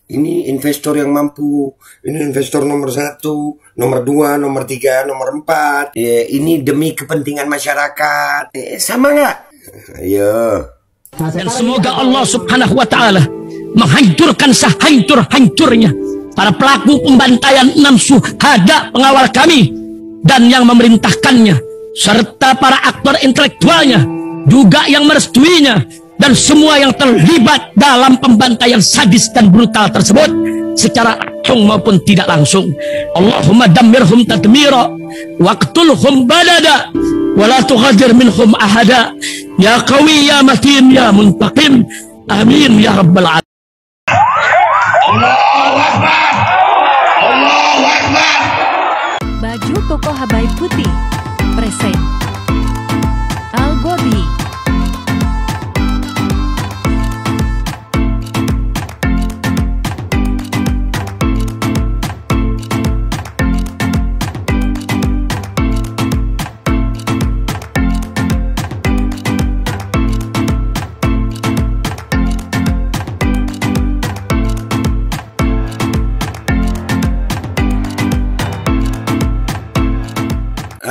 Ini investor yang mampu. Ini investor nomor 1, nomor 2, nomor 3, nomor 4. Ini demi kepentingan masyarakat. Sama nggak? Ayo. Dan semoga Allah subhanahu wa ta'ala menghancurkan sehancur-hancurnya para pelaku pembantaian 6 syuhada pengawal kami dan yang memerintahkannya, serta para aktor intelektualnya juga yang merestuinya, dan semua yang terlibat dalam pembantaian sadis dan brutal tersebut secara langsung maupun tidak langsung. Allahumma dammirhum tadmira waqtulhum balada wala tughadir minhum ahada ya qawi ya matin ya muntaqim amin ya rabbal alamin. Allahu Akbar, Allahu Akbar. Baju koko Habaib Putih present Al-Godi.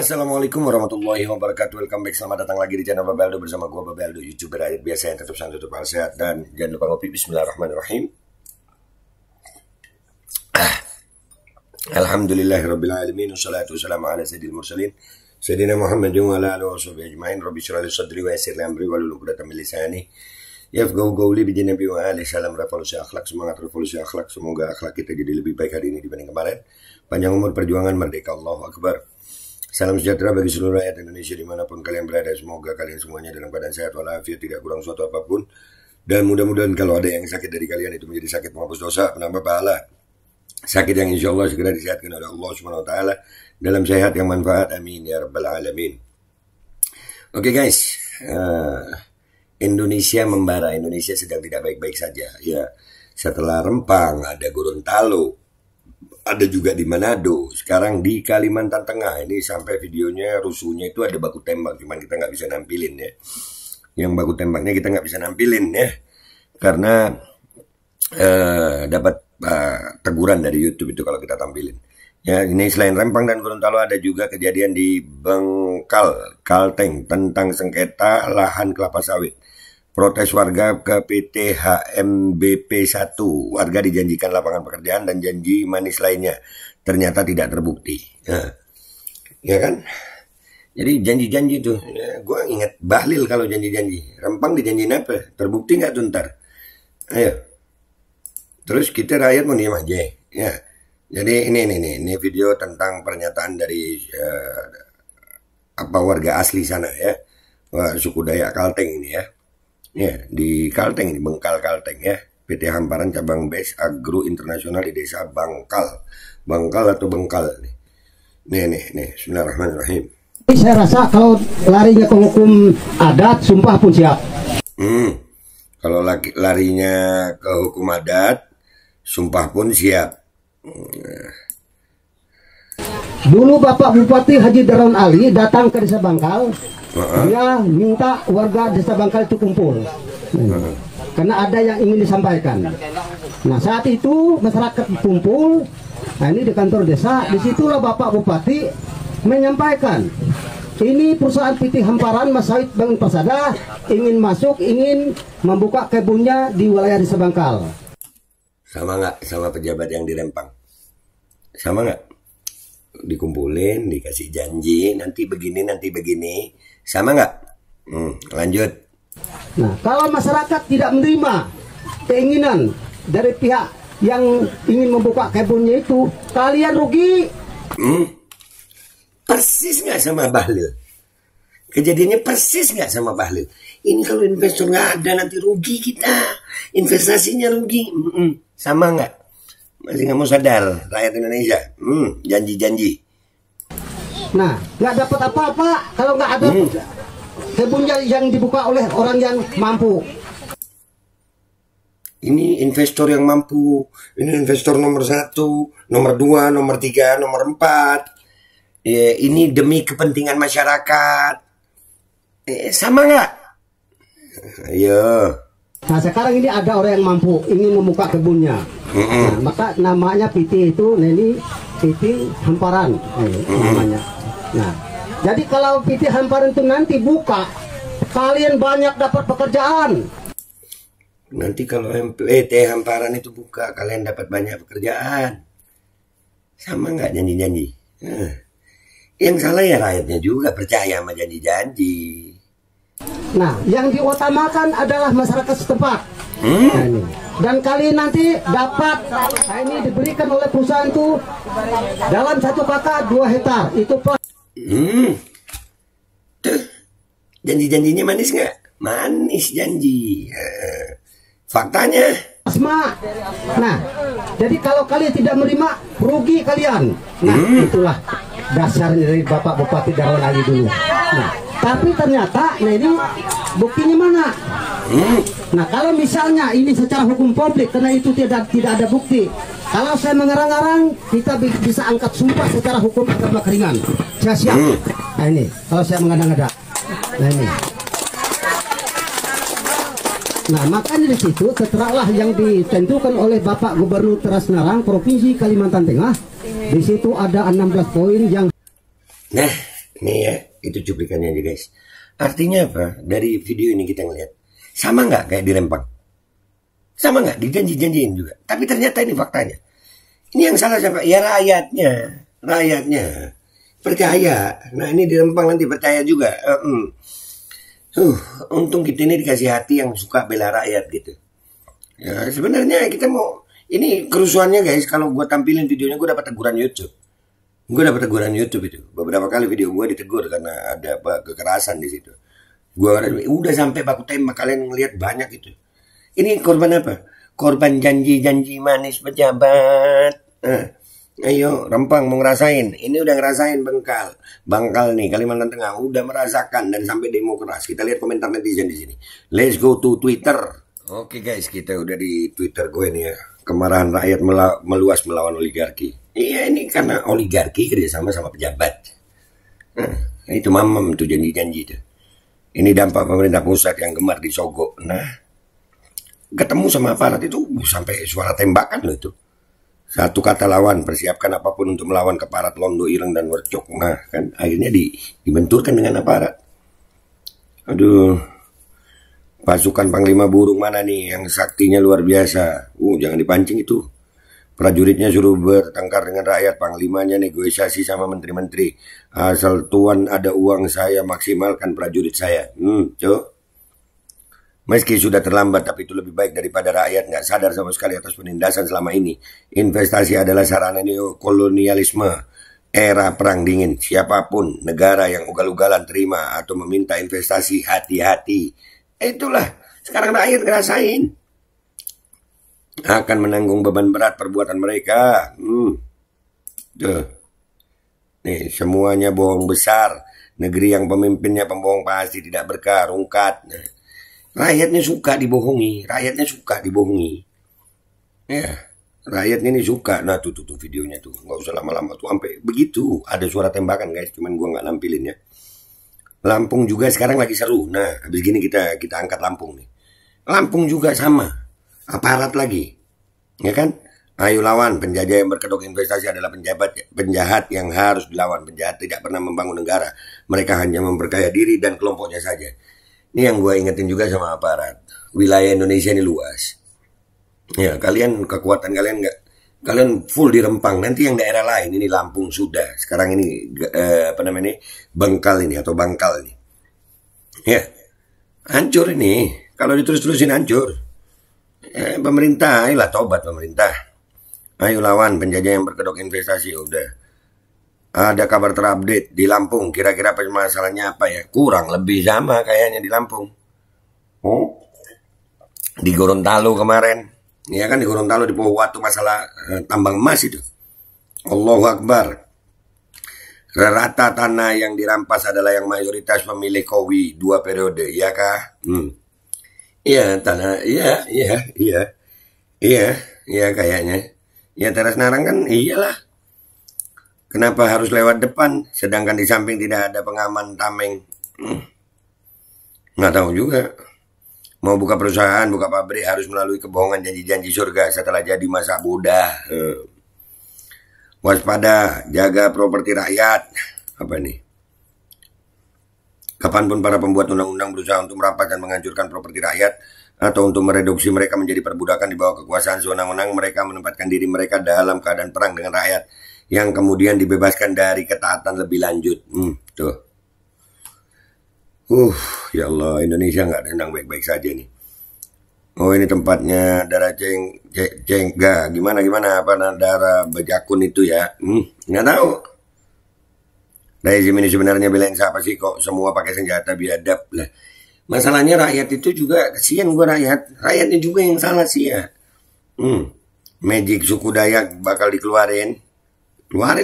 Assalamualaikum warahmatullahi wabarakatuh. Welcome back, selamat datang lagi di channel Babeldo bersama gue Babeldo, YouTuber rakyat biasa yang tetap santai, tetap sehat, dan jangan lupa ngopi. Bismillahirrahmanirrahim. Alhamdulillahirabbil alamin, wassalatu wassalamu ala sayyidil mursalin sayyidina Muhammadin wa ala alihi washabihi ajmain. Rabbi shrah li sadri wa yassir li amri wahlul 'uqdatam min lisani yafqahu qawli. Bi Nabi wa alihi salam revolusi akhlak, semangat revolusi akhlak. Semoga akhlak kita jadi lebih baik hari ini dibanding kemarin. Panjang umur, perjuangan, merdeka. Allahu Akbar. Salam sejahtera bagi seluruh rakyat Indonesia dimanapun kalian berada. Semoga kalian semuanya dalam keadaan sehat walafiat, tidak kurang suatu apapun. Dan mudah-mudahan kalau ada yang sakit dari kalian itu menjadi sakit menghapus dosa, penambah pahala. Sakit yang insya Allah segera disehatkan oleh Allah Subhanahu Wa Taala dalam sehat yang manfaat. Amin ya rabbal alamin. Oke guys, Indonesia membara. Indonesia sedang tidak baik-baik saja. Ya, setelah Rempang ada Gorontalo, ada juga di Manado, sekarang di Kalimantan Tengah. Ini sampai videonya rusuhnya itu ada baku tembak, cuman kita nggak bisa nampilin ya. Yang baku tembaknya kita nggak bisa nampilin ya, karena dapat teguran dari YouTube itu kalau kita tampilin. Ya, ini selain Rempang dan Gorontalo ada juga kejadian di Bengkal, Kalteng tentang sengketa lahan kelapa sawit. Protes warga ke PT HMBP 1. Warga dijanjikan lapangan pekerjaan dan janji manis lainnya. Ternyata tidak terbukti. Nah, ya kan? Jadi janji-janji tuh. Ya, gue ingat Bahlil kalau janji-janji. Rempang dijanjiin apa? Terbukti nggak tuh ntar? Ayo. Terus kita rakyat mau diam aja. Ya. Jadi ini video tentang pernyataan dari warga asli sana ya. Suku Dayak Kalteng ini ya. Ya, di Kalteng ini, Bengkal Kalteng ya. PT Hamparan Cabang Base Agro Internasional di Desa Bangkal. Bangkal atau Bengkal nih. Nih, bismillahirrahmanirrahim. Saya rasa kalau larinya ke hukum adat, sumpah pun siap. Kalau larinya ke hukum adat, sumpah pun siap. Dulu Bapak Bupati Haji Daron Ali datang ke Desa Bangkal. Dia minta warga Desa Bangkal itu kumpul. Karena ada yang ingin disampaikan. Nah, saat itu masyarakat kumpul. Nah, ini di kantor desa. Disitulah Bapak Bupati menyampaikan, ini perusahaan PT Hamparan Mas Sawit Bangun Persada ingin masuk, ingin membuka kebunnya di wilayah Desa Bangkal. Sama nggak sama pejabat yang di Rempang? Sama nggak? Dikumpulin, dikasih janji, nanti begini. Sama nggak? Lanjut. Nah, kalau masyarakat tidak menerima keinginan dari pihak yang ingin membuka kebunnya itu, kalian rugi. Persis nggak sama Bahlil? Kejadiannya persis nggak sama Bahlil? Ini kalau investor nggak ada nanti rugi kita, investasinya rugi. Sama nggak? Masih nggak mau sadar rakyat Indonesia? Janji-janji. Nah, nggak dapat apa-apa kalau nggak ada kebunnya yang dibuka oleh orang yang mampu. Ini investor yang mampu. Ini investor nomor 1, nomor 2, nomor 3, nomor 4. Ini demi kepentingan masyarakat. Sama nggak? Ayo. Nah sekarang ini ada orang yang mampu ingin membuka kebunnya. Nah, maka namanya PT itu, nah ini PT Hamparan namanya. Nah, jadi kalau PT Hamparan itu nanti buka, kalian banyak dapat pekerjaan. Nanti kalau PT Hamparan itu buka, kalian dapat banyak pekerjaan. Sama nggak janji-janji? Yang salah ya rakyatnya juga percaya sama janji-janji. Nah, yang diutamakan adalah masyarakat setempat. Nah, ini. Dan kalian nanti dapat, nah ini diberikan oleh perusahaan itu dalam 1 kakak 2 hektar. Itu Tuh, janji-janjinya manis nggak? Manis janji. Faktanya. Asma. Nah, jadi kalau kalian tidak menerima, rugi kalian. Nah, itulah dasar dari Bapak Bupati Darwan Ali dulu. Nah, tapi ternyata, nah ini buktinya mana? Nah, kalau misalnya ini secara hukum publik, karena itu tidak ada bukti. Kalau saya mengarang-arang, kita bisa angkat sumpah secara hukum agama keringan. Saya siap. Nah ini, kalau saya mengada-ngada. Nah ini. Nah, makanya di situ setelahlah yang ditentukan oleh Bapak Gubernur Teras Narang Provinsi Kalimantan Tengah. Di situ ada 16 poin yang. Nah, nih ya, itu cuplikannya aja guys. Artinya apa? Dari video ini kita ngeliat, sama nggak kayak di Rempang? Sama nggak? Dijanji-janjiin juga. Tapi ternyata ini faktanya. Ini yang salah siapa? Ya rakyatnya. Rakyatnya. Percaya. Nah ini di Rempang nanti percaya juga. Untung kita ini dikasih hati yang suka bela rakyat gitu. Ya sebenarnya kita mau, ini kerusuhannya guys, kalau gue tampilin videonya gue dapat teguran YouTube. Gue dapat teguran YouTube itu. Beberapa kali video gue ditegur karena ada kekerasan di situ. Gue udah sampai baku tembak, kalian ngelihat banyak itu. Ini korban apa? Korban janji-janji manis pejabat. Ayo Rempang mau ngerasain. Ini udah ngerasain Bangkal nih Kalimantan Tengah udah merasakan dan sampai demo keras. Kita lihat komentar netizen di sini. Let's go to Twitter. Oke guys, kita udah di Twitter gue nih ya. Kemarahan rakyat meluas melawan oligarki. Iya ini karena oligarki kerjasama sama pejabat. Itu mamam tuh janji-janji itu. Ini dampak pemerintah pusat yang gemar disogok. Nah, ketemu sama aparat itu sampai suara tembakan loh itu. Satu kata lawan, persiapkan apapun untuk melawan keparat Londo, Ireng, dan Wercok. Nah, kan akhirnya dibenturkan dengan aparat. Aduh, pasukan Panglima Burung mana nih yang saktinya luar biasa. Jangan dipancing itu. Prajuritnya suruh bertengkar dengan rakyat, panglimanya negosiasi sama menteri-menteri. Asal tuan ada uang saya maksimalkan prajurit saya. Cok. Meski sudah terlambat, tapi itu lebih baik daripada rakyat nggak sadar sama sekali atas penindasan selama ini. Investasi adalah sarana neokolonialisme era perang dingin. Siapapun negara yang ugal-ugalan terima atau meminta investasi, hati-hati. Itulah sekarang rakyat ngerasain. Akan menanggung beban berat perbuatan mereka. Tuh. Nih, semuanya bohong besar. Negeri yang pemimpinnya pembohong pasti tidak berkah, rungkat. Nah, rakyatnya suka dibohongi. Rakyatnya suka dibohongi. Ya, rakyatnya ini suka. Nah, tuh videonya tuh. Nggak usah lama-lama tuh. Sampai begitu. Ada suara tembakan guys. Cuman gua nggak nampilin ya. Lampung juga sekarang lagi seru. Nah, habis gini kita angkat Lampung nih. Lampung juga sama. Aparat lagi. Ya kan? Ayo lawan. Penjajah yang berkedok investasi adalah penjahat yang harus dilawan. Penjahat tidak pernah membangun negara. Mereka hanya memperkaya diri dan kelompoknya saja. Ini yang gue ingetin juga sama aparat. Wilayah Indonesia ini luas. Ya, kekuatan kalian nggak, kalian full di Rempang. Nanti yang daerah lain, ini Lampung sudah. Sekarang ini Bangkal ini atau Bangkal ini. Ya, hancur ini. Kalau diterus-terusin hancur. Pemerintah, ayolah tobat pemerintah. Ayo lawan penjajah yang berkedok investasi. Udah. Ada kabar terupdate di Lampung. Kira-kira permasalahannya apa ya? Kurang lebih sama kayaknya di Lampung. Di Gorontalo kemarin. Ya kan di Gorontalo di Pohuwatu masalah tambang emas itu. Allahu Akbar. Rata tanah yang dirampas adalah yang mayoritas pemilik Kowi 2 periode. Iya kah? Iya tanah. Iya kayaknya. Ya Teras Narang kan iyalah. Kenapa harus lewat depan, sedangkan di samping tidak ada pengaman tameng? Nggak tahu juga. Mau buka perusahaan, buka pabrik harus melalui kebohongan janji-janji surga setelah jadi masa Buddha. Waspada, jaga properti rakyat. Apa nih? Kapanpun para pembuat undang-undang berusaha untuk merampas dan menghancurkan properti rakyat atau untuk mereduksi mereka menjadi perbudakan di bawah kekuasaan sewenang-wenang, mereka menempatkan diri mereka dalam keadaan perang dengan rakyat yang kemudian dibebaskan dari ketaatan lebih lanjut. Tuh. Ya Allah, Indonesia nggak tenang baik-baik saja nih. Oh, ini tempatnya darah gimana apa darah Bejakun itu ya? Nggak tahu. Rezim ini sebenarnya belain siapa sih kok semua pakai senjata biadab lah. Masalahnya rakyat itu juga kesian gue rakyatnya juga yang salah sih ya. Magic suku Dayak bakal keluarin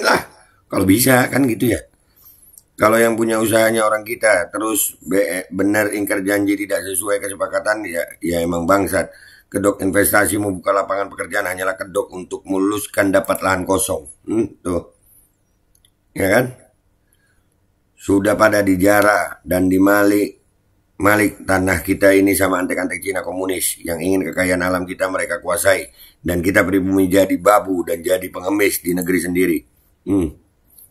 lah kalau bisa kan gitu ya. Kalau yang punya usahanya orang kita terus benar ingkar janji tidak sesuai kesepakatan ya emang bangsat. Kedok investasi mau buka lapangan pekerjaan hanyalah kedok untuk muluskan dapat lahan kosong. Tuh. Ya kan? Sudah pada dijarah dan dimalik tanah kita ini sama antek-antek Cina komunis yang ingin kekayaan alam kita mereka kuasai dan kita pribumi jadi babu dan jadi pengemis di negeri sendiri.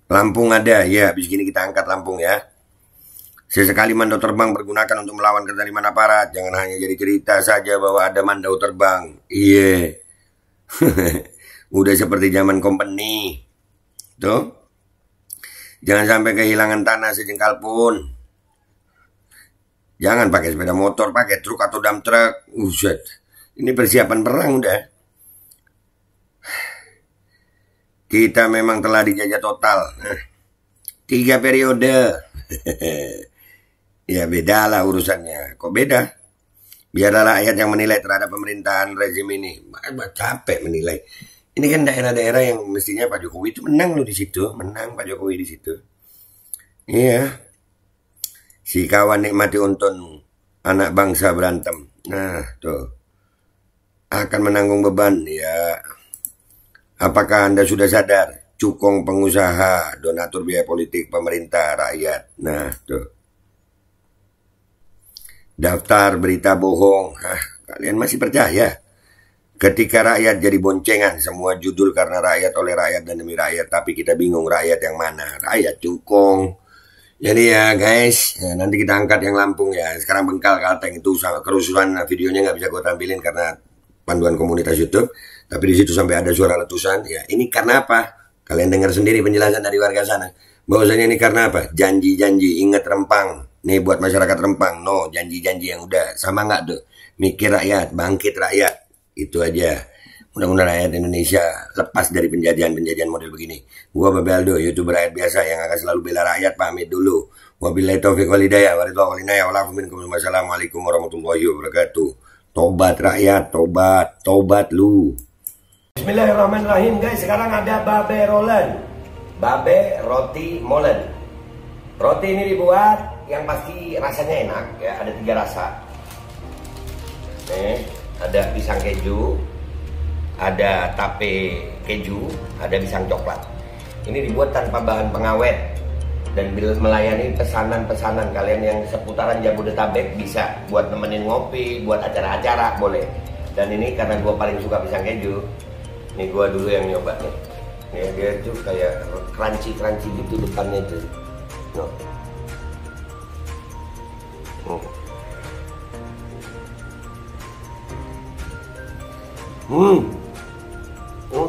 Lampung ada ya, habis gini kita angkat Lampung ya. Sesekali mandau terbang bergunakan untuk melawan kezaliman aparat, jangan hanya jadi cerita saja bahwa ada mandau terbang. Iya. Udah seperti zaman company. Tuh. Jangan sampai kehilangan tanah sejengkal pun. Jangan pakai sepeda motor, pakai truk atau dump truck. Ini persiapan perang udah. Kita memang telah dijajah total. 3 periode. Ya beda lah urusannya. Kok beda? Biarlah rakyat yang menilai terhadap pemerintahan rezim ini. Capek menilai. Ini kan daerah-daerah yang mestinya Pak Jokowi itu menang loh di situ, menang Pak Jokowi di situ. Iya. Si kawan nikmati untung anak bangsa berantem. Nah, tuh. Akan menanggung beban ya. Apakah Anda sudah sadar? Cukong pengusaha, donatur biaya politik pemerintah rakyat. Nah, tuh. Daftar berita bohong. Kalian masih percaya? Ketika rakyat jadi boncengan, semua judul karena rakyat oleh rakyat dan demi rakyat, tapi kita bingung rakyat yang mana, rakyat cukong. Jadi ya guys, nanti kita angkat yang Lampung ya. Sekarang Bengkal Kalteng itu kerusuhan, videonya nggak bisa gue tampilin karena panduan komunitas YouTube. Tapi di situ sampai ada suara letusan. Ya ini karena apa? Kalian dengar sendiri penjelasan dari warga sana. Bahwasanya ini karena apa? Janji-janji, ingat Rempang. Nih buat masyarakat Rempang, no janji-janji yang udah sama nggak tuh? Mikir rakyat, bangkit rakyat. Itu aja. Mudah-mudahan rakyat Indonesia lepas dari penjajahan model begini. Gua Babe Aldo, YouTuber rakyat biasa yang akan selalu bela rakyat, pamit dulu. Wabillahi taufiq wal hidayah, wassalamualaikum warahmatullahi wabarakatuh. Tobat rakyat, tobat lu. Bismillahirrahmanirrahim guys, sekarang ada Babe Roland. Babe roti molen. Roti ini dibuat yang pasti rasanya enak ya, ada 3 rasa. Ada pisang keju, ada tape keju, ada pisang coklat. Ini dibuat tanpa bahan pengawet dan melayani pesanan-pesanan kalian yang seputaran Jabodetabek bisa buat nemenin ngopi, buat acara-acara boleh. Dan ini karena gue paling suka pisang keju, nih gue dulu yang nyoba nih. Ya, dia tuh kayak crunchy gitu depannya tuh. No.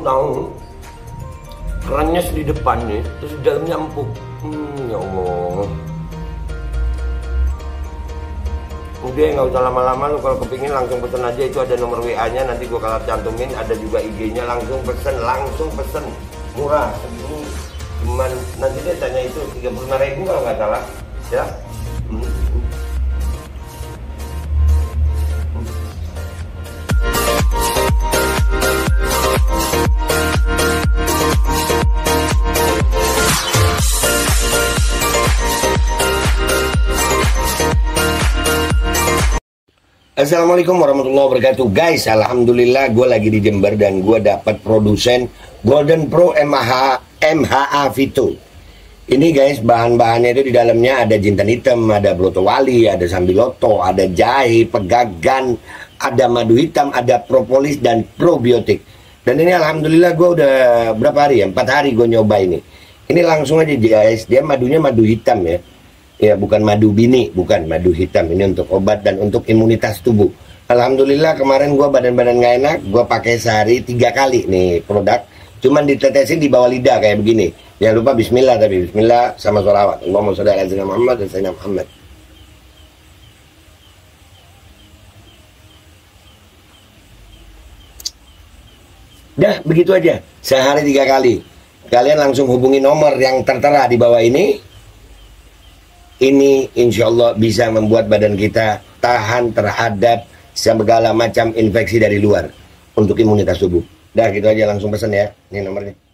Tahu kerannya di depan nih, terus di dalamnya empuk. Ya Allah. Udah nggak usah lama-lama lu, kalau kepingin langsung pesen aja, itu ada nomor WA-nya, nanti gua kalau cantumin, ada juga IG-nya, langsung pesen, murah. Segini cuman nanti dia tanya itu 35.000 kalau nggak salah, ya. Assalamualaikum warahmatullahi wabarakatuh. Guys, alhamdulillah gue lagi di Jember dan gue dapat produsen Golden Pro MHA Vito. Ini guys, bahan-bahannya itu di dalamnya ada jintan hitam, ada brotowali, ada sambiloto, ada jahe, pegagan, ada madu hitam, ada propolis dan probiotik. Dan ini alhamdulillah gue udah berapa hari ya? 4 hari gue nyoba ini. Ini langsung aja guys, dia madunya madu hitam ya. Ya bukan madu bini, bukan madu hitam. Ini untuk obat dan untuk imunitas tubuh. Alhamdulillah kemarin gue badan-badan gak enak, gue pakai sehari 3 kali nih produk. Cuman ditetesin di bawah lidah kayak begini. Jangan lupa bismillah, tapi bismillah sama sholawat. Allahumma sholli ala sayyidina Muhammad dan sayyidina Muhammad. Dah, begitu aja. Sehari 3 kali. Kalian langsung hubungi nomor yang tertera di bawah ini. Ini insya Allah bisa membuat badan kita tahan terhadap segala macam infeksi dari luar. Untuk imunitas tubuh. Dah, gitu aja, langsung pesan ya. Ini nomornya.